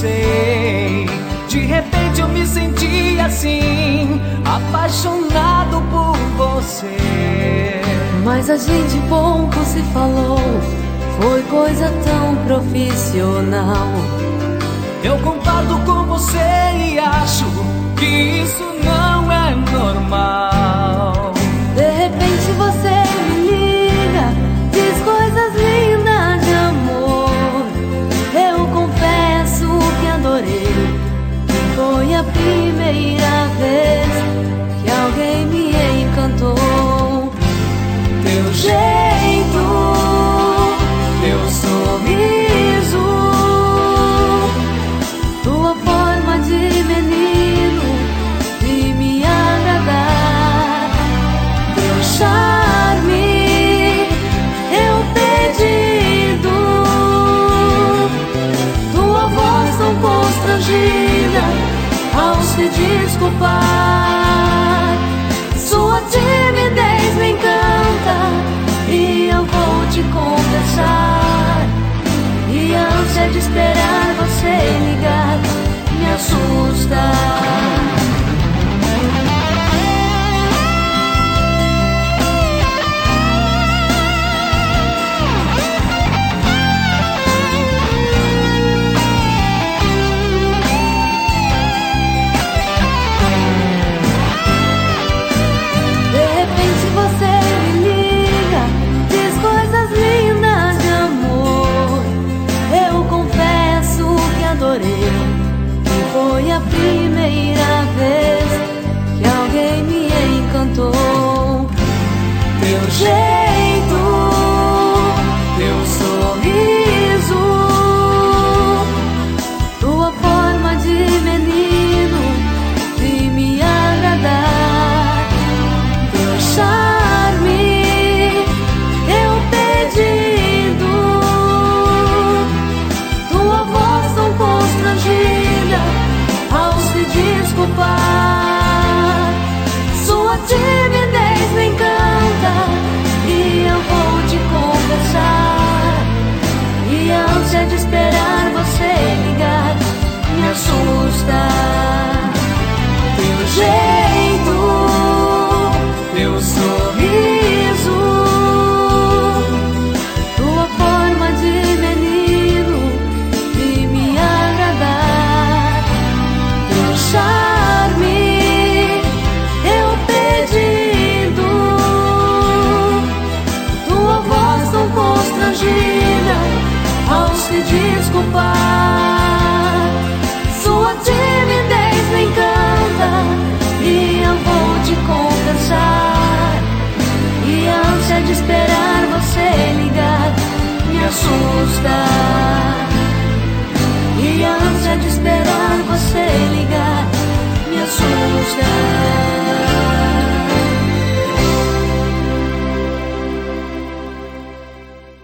sei. De repente eu me senti assim, apaixonado por você. Mas a gente pouco se falou, foi coisa tão profissional. Eu concordo com você e acho que isso não é normal. De repente você me liga, diz coisas lindas de amor. Eu confesso que adorei, que foi a primeira vez que alguém me encantou. Teu jeito, teu sorriso, tua forma de menino de me agradar, teu charme, eu pedido, tua voz tão constrangida ao se desculpar. Sua timidez me encanta e eu vou te confessar. E a ânsia de esperar você ligar me assusta. Foi a primeira vez que alguém me encantou. teu jeito, teu sorriso, tua forma de menino de me agradar, teu charme, eu pedindo, tua voz tão constrangida ao se desculpar. Sua timidez me encanta e eu vou te confessar. E a ânsia de esperar você ligar me assusta. teu jeito, teu sorriso, Tua forma de menino de me agradar, teu charme.